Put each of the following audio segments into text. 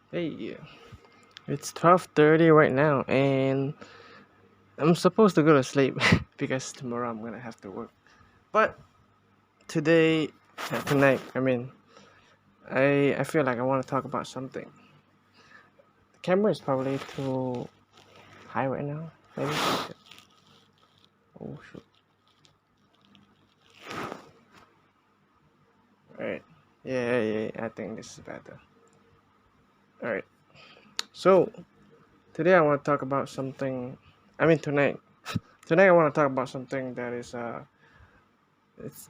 Hey, it's 12:30 right now, and I'm supposed to go to sleep because tomorrow I'm gonna have to work. But tonight, I feel like I want to talk about something. The camera is probably too high right now. Maybe. Oh shoot! All right. Yeah. I think this is better. All right. So today I want to talk about something. Tonight. Tonight I want to talk about something that is it's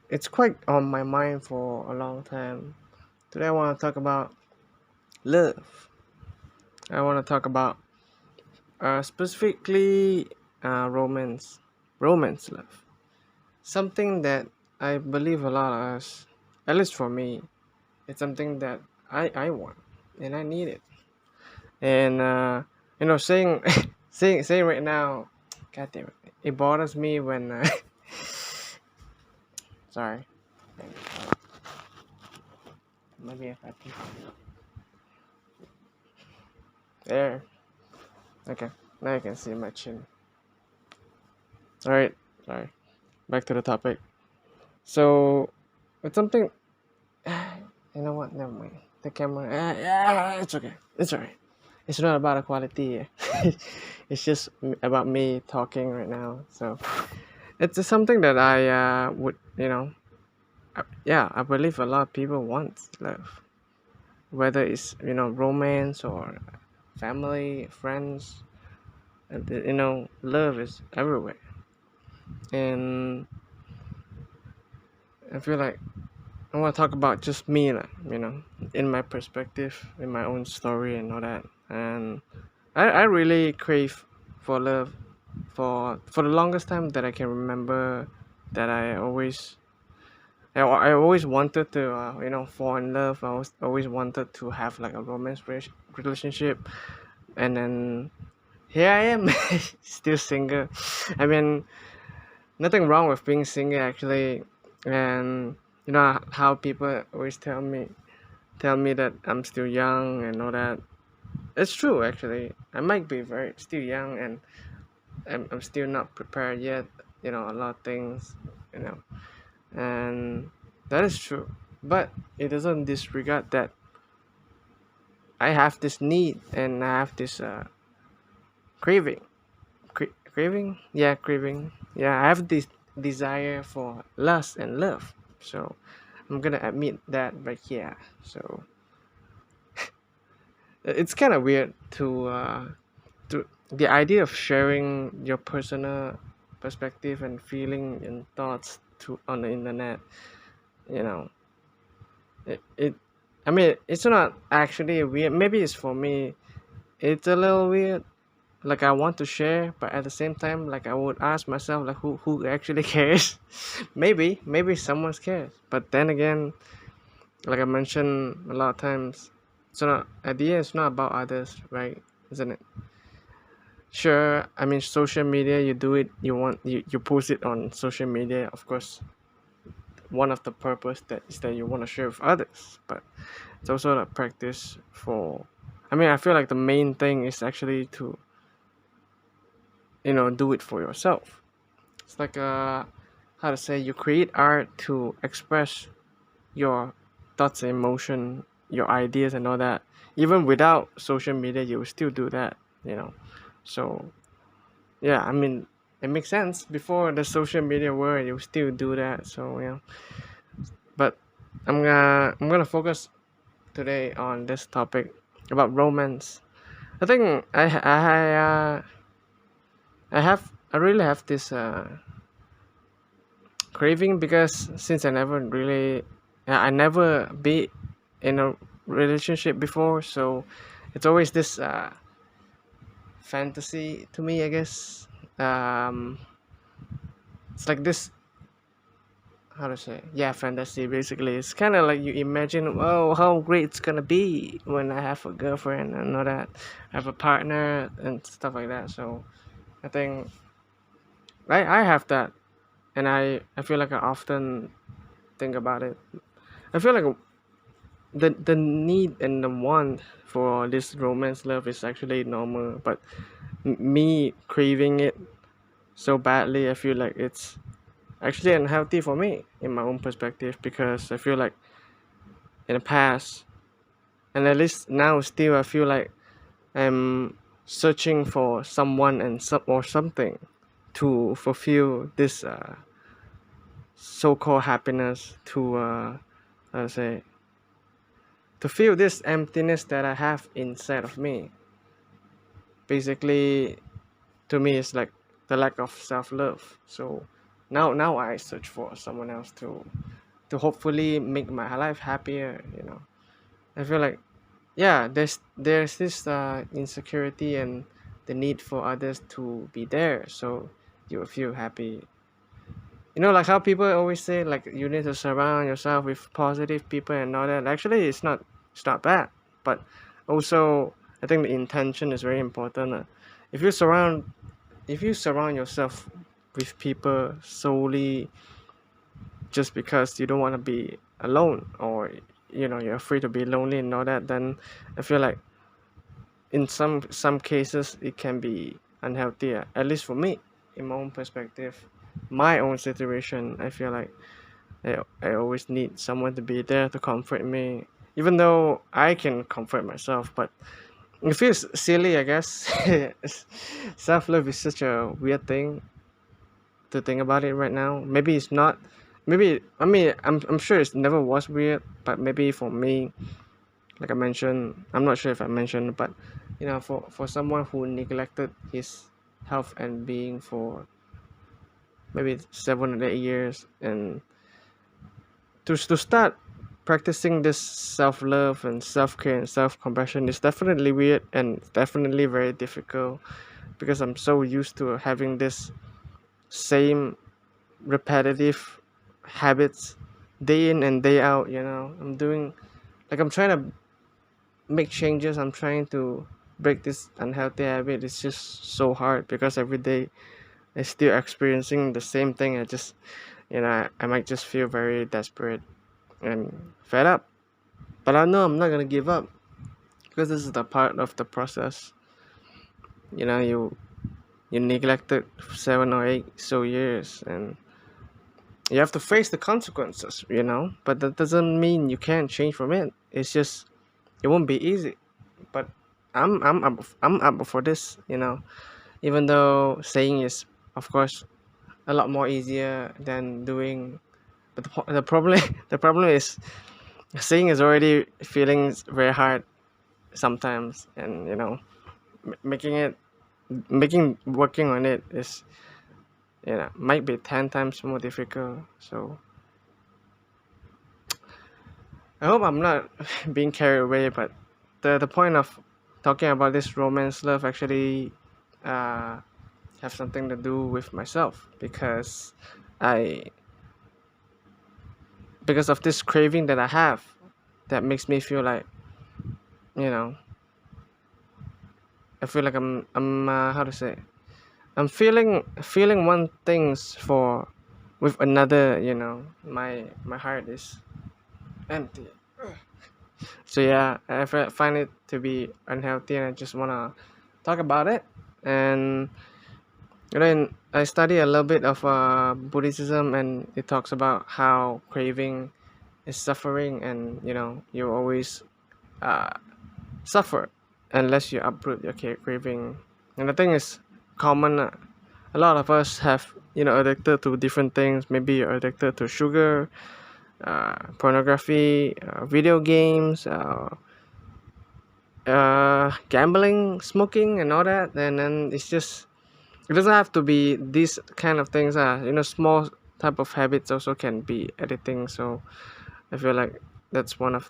it's quite on my mind for a long time. Today I want to talk about love. I want to talk about specifically romance love. Something that I believe a lot of us, at least for me, it's something that I want and I need it. And saying saying right now, God damn it bothers me when sorry, maybe if I can there. Okay, now you can see my chin. All right, sorry. Back to the topic. So it's something. You know what? Never mind. The camera. It's okay. It's alright. It's not about equality. It's just about me talking right now. So it's just something that I would, yeah, I believe a lot of people want love, whether it's romance or family, friends. And love is everywhere, and I feel like I want to talk about just me, like, in my perspective, in my own story and all that. And I really crave for love for the longest time that I can remember. That I always wanted to fall in love. I was always wanted to have like a relationship, and then here I am, still single. I mean, nothing wrong with being single actually, and you know how people always tell me that I'm still young and all that. It's true actually. I might be very still young, and I'm still not prepared yet. A lot of things, you know, and that is true. But it doesn't disregard that I have this need and I have this craving. Craving? Yeah, craving. Yeah, I have this desire for lust and love. So I'm gonna admit that right here. So it's kind of weird to the idea of sharing your personal perspective and feeling and thoughts to on the internet. You know, it I mean, it's not actually weird. Maybe it's for me. It's a little weird. Like I want to share, but at the same time, like I would ask myself, like who actually cares? Maybe someone cares, but then again, like I mentioned a lot of times, it's not at the end. It's not about others, right? Isn't it? Sure, I mean social media. You do it. You post it on social media. Of course, one of the purpose that is that you want to share with others, but it's also a practice for. I mean, I feel like the main thing is actually to do it for yourself. It's like how to say you create art to express your thoughts and emotion, your ideas and all that. Even without social media, you will still do that. So yeah, I mean it makes sense. Before the social media world, you still do that. So yeah, but I'm gonna focus today on this topic about romance. I think I really have this craving because since I never be in a relationship before, so it's always this fantasy to me, I guess. um it's like this, how to say, yeah, fantasy. Basically it's kind of like you imagine, oh, how great it's gonna be when I have a girlfriend and all that, I have a partner and stuff like that. So I think I have that, and I feel like I often think about it. I feel like the need and the want for this romance love is actually normal, but me craving it so badly, I feel like it's actually unhealthy for me in my own perspective, because I feel like in the past, and at least now still, I feel like I'm searching for someone and or something to fulfill this so-called happiness, to I say, to feel this emptiness that I have inside of me. Basically, to me, it's like the lack of self-love. So now I search for someone else to hopefully make my life happier. I feel like, yeah, there's this insecurity and the need for others to be there, so you will feel happy. Like how people always say, like, you need to surround yourself with positive people and all that. Actually, it's not bad, but also I think the intention is very important. If you surround if you surround yourself with people solely just because you don't want to be alone, or you're afraid to be lonely and all that, then I feel like in some cases it can be unhealthy, at least for me, in my own perspective, my own situation. I feel like I always need someone to be there to comfort me, even though I can comfort myself. But it feels silly, I guess. Self-love is such a weird thing to think about it right now. Maybe it's not. Maybe, I mean, I'm sure it never was weird, but maybe for me, like I mentioned, I'm not sure if I mentioned, but for someone who neglected his health and being for maybe 7 or 8 years, and to start practicing this self-love and self-care and self-compassion is definitely weird and definitely very difficult, because I'm so used to having this same repetitive habits day in and day out. I'm doing, like, I'm trying to make changes, I'm trying to break this unhealthy habit. It's just so hard because every day I still experiencing the same thing. I might just feel very desperate and fed up, but I know I'm not gonna give up, because this is the part of the process. You neglected 7 or 8 years, and you have to face the consequences, but that doesn't mean you can't change from it. It's just, it won't be easy, but I'm up for this, even though saying is, of course, a lot more easier than doing. But the problem the problem is, saying is already feeling very hard sometimes, and making it making working on it is, might be 10 times more difficult. So I hope I'm not being carried away, but the point of talking about this romance love actually uh, have something to do with myself, I because of this craving that I have, that makes me feel like, you know I feel like I'm how to say, I'm feeling one things for with another. My heart is empty. So yeah, I find it to be unhealthy, and I just wanna talk about it. And then I study a little bit of Buddhism, and it talks about how craving is suffering, and you always uh, suffer unless you uproot your craving. And the thing is common. A lot of us have addicted to different things. Maybe you're addicted to sugar, pornography, video games, gambling, smoking, and all that. And then it doesn't have to be these kind of things. Small type of habits also can be addicting. So I feel like that's one of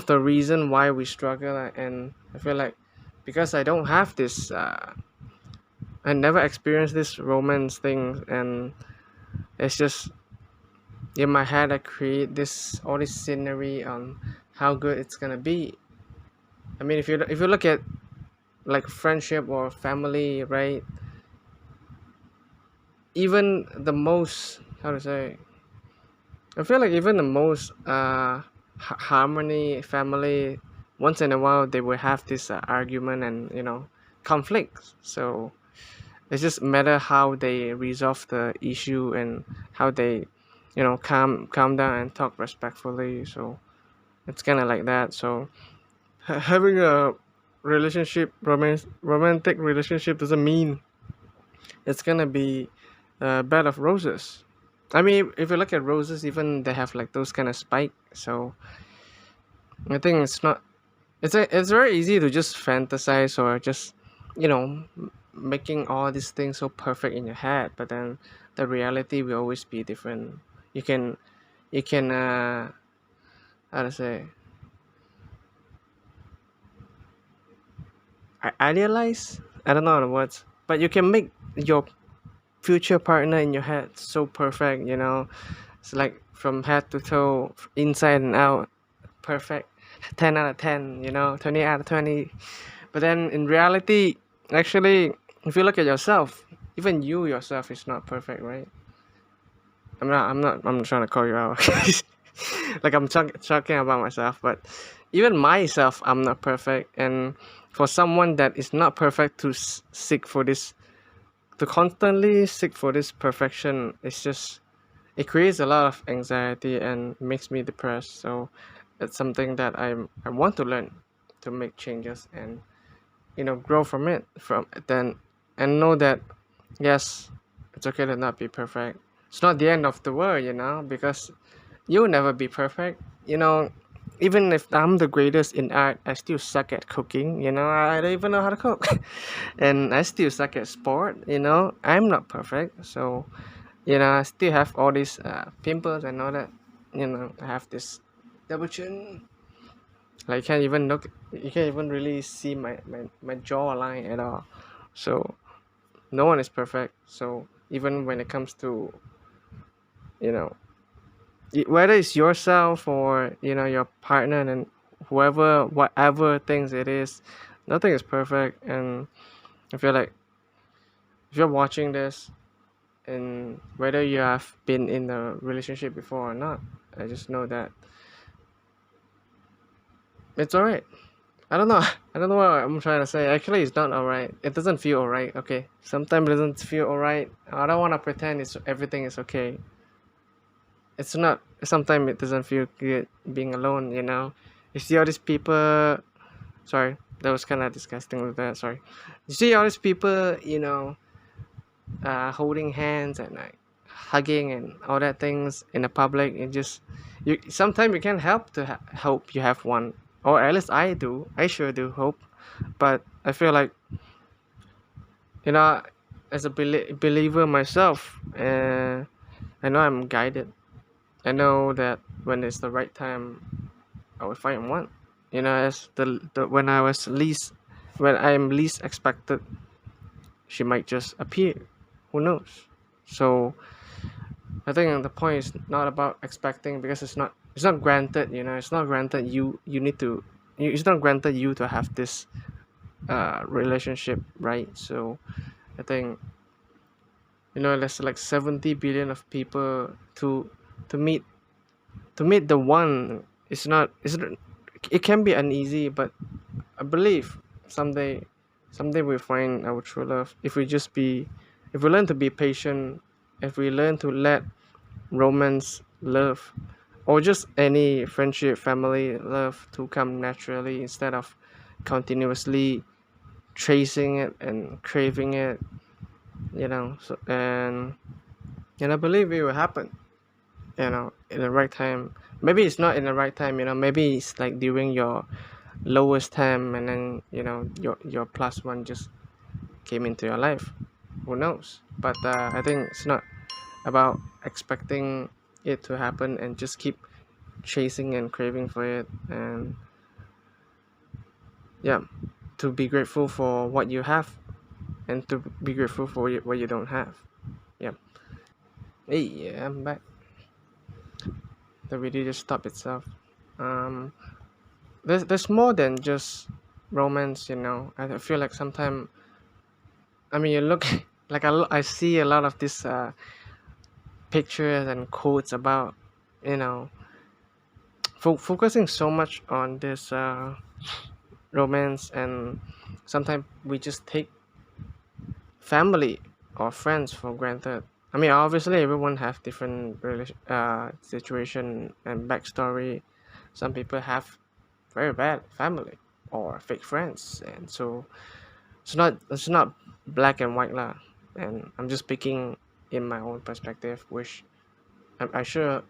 the reason why we struggle. And I feel like, because I don't have this, I never experienced this romance thing, and it's just in my head I create all this scenery on how good it's gonna be. I mean, if you look at like friendship or family, right? Even the most, how to say, I feel like even the most harmony family, once in a while they will have this argument and conflicts. So it's just matter how they resolve the issue and how they calm down and talk respectfully. So it's kind of like that. So having a romantic relationship doesn't mean it's gonna be a bed of roses. I mean, if you look at roses, even they have like those kind of spike. So I think it's not. It's very easy to just fantasize or just making all these things so perfect in your head. But then the reality will always be different. You can how to say, idealize. I don't know the words, but you can make your future partner in your head so perfect. It's like from head to toe, inside and out, perfect. 10 out of 10, 20 out of 20. But then in reality, actually, if you look at yourself, even you yourself is not perfect, right? I'm not trying to call you out. Like I'm talking about myself, but even myself, I'm not perfect. And for someone that is not perfect to seek for this, to constantly seek for this perfection, it creates a lot of anxiety and makes me depressed. So it's something that I want to learn to make changes and grow from it from then, and know that yes, it's okay to not be perfect. It's not the end of the world, because you'll never be perfect. Even if I'm the greatest in art, I still suck at cooking. I don't even know how to cook. And I still suck at sport. I'm not perfect. So I still have all these pimples and all that. I have this double chin. Like you can't even really see my jawline at all. So no one is perfect. So even when it comes to, you know, whether it's yourself or, your partner and whatever things it is, nothing is perfect. And I feel like if you're watching this and whether you have been in a relationship before or not, I just know that it's alright. I don't know. I don't know what I'm trying to say. Actually, it's not alright. It doesn't feel alright. Okay. Sometimes it doesn't feel alright. I don't want to pretend everything is okay. It's not. Sometimes it doesn't feel good being alone. You see all these people. Sorry, that was kind of disgusting with that. Sorry. You see all these people. Holding hands and like hugging and all that things in the public. It just you sometimes you can't help to hope you have one, or at least I do. I sure do hope, but I feel like you know as a believer myself, I know I'm guided. I know that when it's the right time, I will find one. As the when I'm least expected, she might just appear. Who knows? So I think the point is not about expecting, because it's not granted. It's not granted you need to. It's not granted you to have this relationship, right? So I think there's like 70 billion of people to meet the one. It can be uneasy, but I believe someday we'll find our true love if we learn to be patient, if we learn to let romance, love, or just any friendship, family love to come naturally instead of continuously chasing it and craving it. So and I believe it will happen. In the right time. Maybe it's not in the right time. Maybe it's like during your lowest time, and then your plus one just came into your life. Who knows? But I think it's not about expecting it to happen and just keep chasing and craving for it. And yeah, to be grateful for what you have and to be grateful for what you don't have. Yeah. Hey, yeah, I'm back. The video just stopped itself. um there's more than just romance. I feel like sometimes, I mean, you look like I see a lot of these pictures and quotes about you know, focusing so much on this romance, and sometimes we just take family or friends for granted. I mean, obviously, everyone have different situation and backstory. Some people have very bad family or fake friends, and so it's not black and white lah. And I'm just speaking in my own perspective, which I sure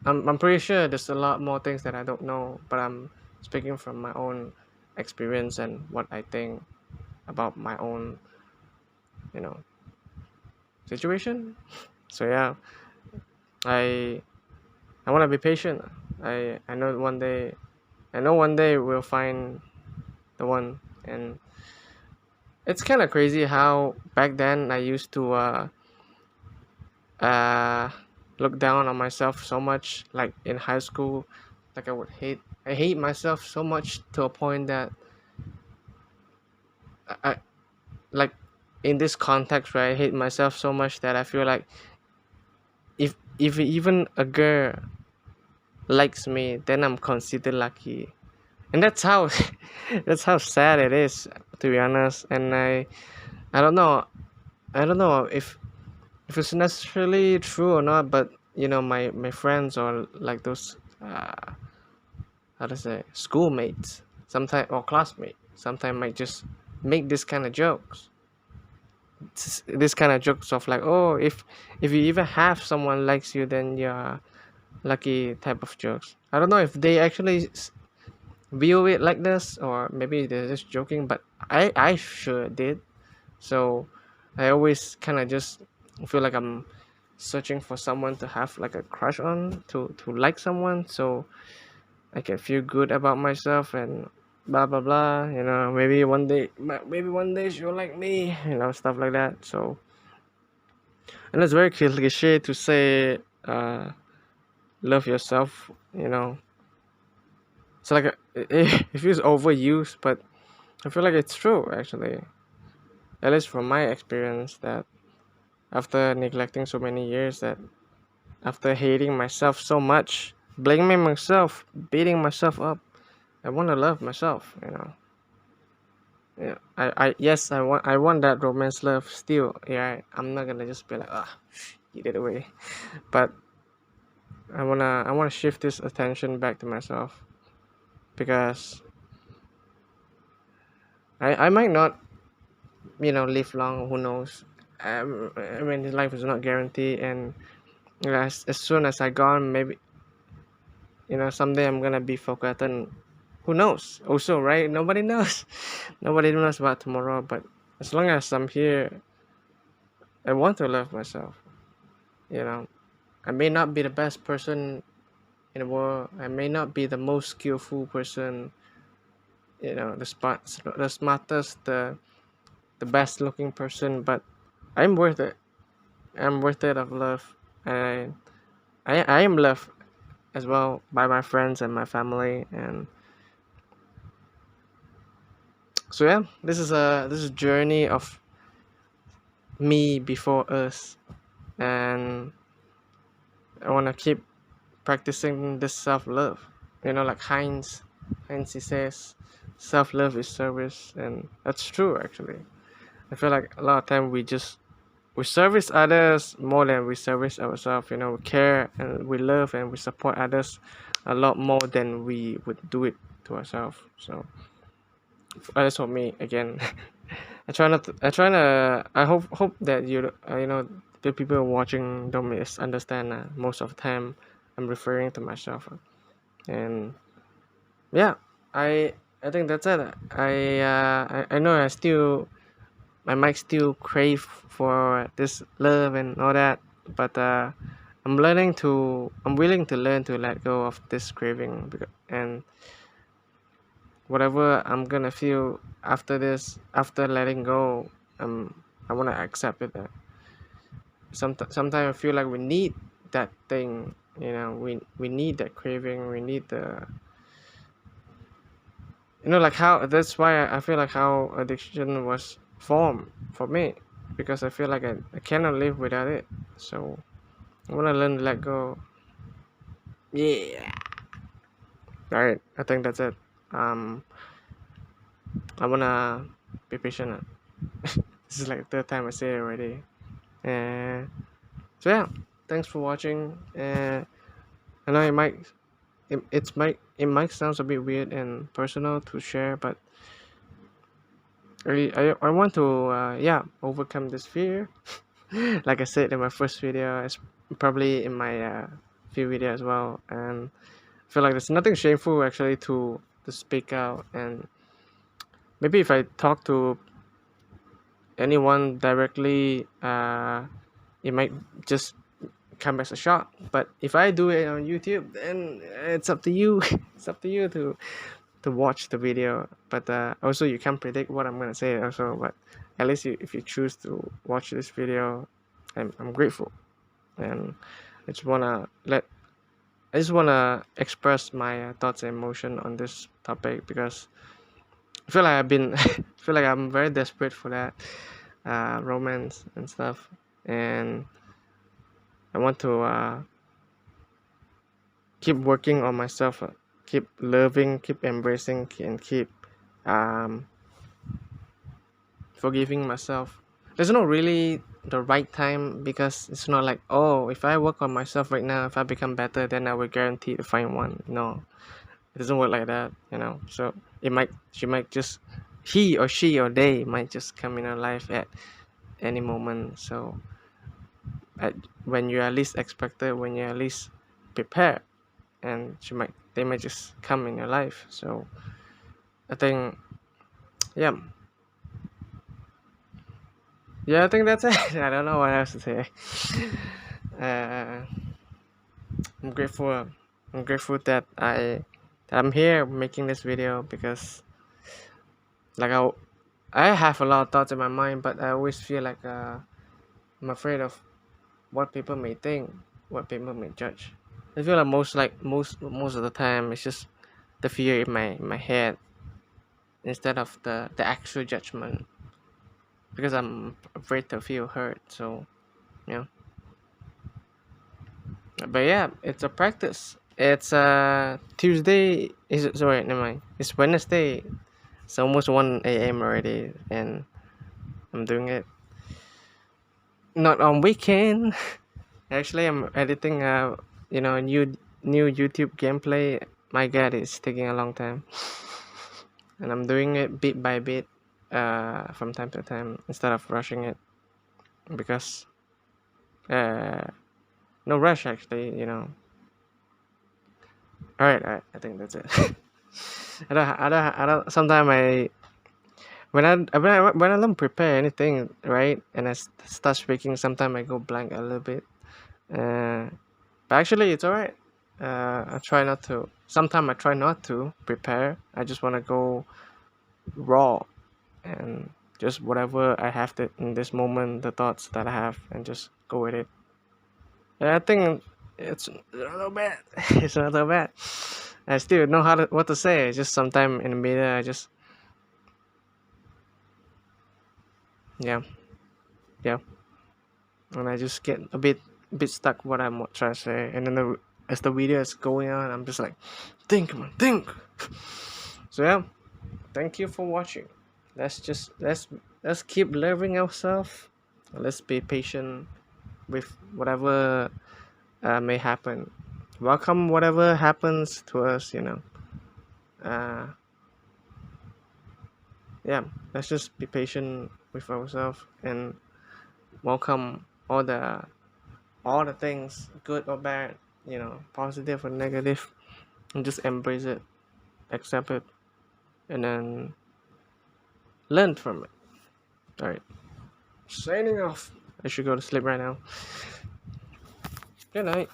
I'm pretty sure there's a lot more things that I don't know, but I'm speaking from my own experience and what I think about my own, you know, situation. So yeah, I I want to be patient. I know one day, I know one day we'll find the one. And it's kind of crazy how back then I used to uh look down on myself so much, like in high school. Like I hate myself so much to a point that I like in this context where I hate myself so much that I feel like if even a girl likes me, then I'm considered lucky. And that's how that's how sad it is, to be honest. And I don't know, I don't know if it's necessarily true or not, but my friends or like those how to say schoolmates sometimes or classmates sometimes might just make this kind of jokes, this kind of jokes of like, oh, if you even have someone likes you, then you're lucky type of jokes. I don't know if they actually view it like this, or maybe they're just joking, but I sure did. So I always kind of just feel like I'm searching for someone to have like a crush on, to like someone, so I can feel good about myself and blah blah blah. Maybe one day she'll like me, stuff like that. So, and it's very cliche to say, love yourself. It's like it feels overused, but I feel like it's true actually. At least from my experience, that after neglecting so many years, that after hating myself so much, blaming myself, beating myself up, I want to love myself. Yeah, yes, I want that romance love still. Yeah, I'm not gonna just be like, get it away. But I wanna shift this attention back to myself, because I might not live long. Who knows? I mean, this life is not guaranteed, and as soon as I gone, maybe someday I'm gonna be forgotten. Who knows? Also, right? Nobody knows. Nobody knows about tomorrow. But as long as I'm here, I want to love myself. You know, I may not be the best person in the world. I may not be the most skillful person. The smartest, the best looking person. But I'm worth it. I'm worth it of love, and I am loved as well by my friends and my family. And so yeah, this is a journey of me before us, and I want to keep practicing this self-love. Like Heinz he says, self-love is service, and that's true actually. I feel like a lot of time we service others more than we service ourselves. We care and we love and we support others a lot more than we would do it to ourselves. So that's for me again. I hope that the people watching don't misunderstand. Most of the time, I'm referring to myself. And yeah, I I think that's it. I know I might still crave for this love and all that, but I'm willing to learn to let go of this craving, and whatever I'm gonna feel after this, after letting go, I wanna accept it. Sometimes I feel like we need that thing. We need that craving. We need the like how that's why I feel like how addiction was formed for me, because I feel like I cannot live without it. So I wanna learn to let go. Yeah. All right. I think that's it. Um, I wanna be patient. This is like the third time I say it already. And so yeah, thanks for watching. I know it might sound a bit weird and personal to share, but I want to yeah, overcome this fear. Like I said in my first video, it's probably in my few video as well, and I feel like there's nothing shameful actually to speak out. And maybe if I talk to anyone directly, it might just come as a shock. But if I do it on YouTube, then it's up to you. It's up to you to watch the video. But also you can't predict what I'm gonna say also. But at least if you choose to watch this video, I'm grateful. And I just wanna let I just wanna express my thoughts and emotion on this topic, because I feel like feel like I'm very desperate for that romance and stuff. And I want to keep working on myself, keep loving, keep embracing, and keep um, forgiving myself. There's not really the right time, because it's not like, oh, if I work on myself right now, if I become better, then I will guarantee to find one. No, it doesn't work like that, So he or she or they might just come in our life at any moment. So at, when you are least expected, when you are least prepared, and they might just come in your life. So I think, yeah, I think that's it. I don't know what else to say. uh, I'm grateful. I'm grateful that I'm here making this video, because like I have a lot of thoughts in my mind, but I always feel like I'm afraid of what people may think, what people may judge. I feel like most of the time it's just the fear in my head, instead of the actual judgment, because I'm afraid to feel hurt. So yeah, but yeah, it's a practice. It's Tuesday. Is it? Sorry, never mind. It's Wednesday. It's almost 1 a.m. already, and I'm doing it not on weekend. Actually, I'm editing new YouTube gameplay. My God, it's taking a long time, and I'm doing it bit by bit, from time to time, instead of rushing it, because uh, no rush actually. All right, all right. I think that's it. I don't. Sometimes when I don't prepare anything, right, and start speaking, sometimes I go blank a little bit. Uh, but actually, it's alright. I try not to. Sometimes I try not to prepare. I just want to go raw, and just whatever I have in this moment, the thoughts that I have, and just go with it. And I think it's not so bad. It's not so bad. I still know what to say. Just sometime in the middle, I just, yeah, yeah, and I just get a bit stuck what I'm trying to say, and then as the video is going on, I'm just like, think, man, think. So yeah, thank you for watching. Let's keep loving ourselves. Let's be patient with whatever may happen. Welcome whatever happens to us. Uh, yeah, let's just be patient with ourselves, and welcome all the things, good or bad, positive or negative, and just embrace it, accept it, and then learn from it. All right, signing off. I should go to sleep right now. Good night.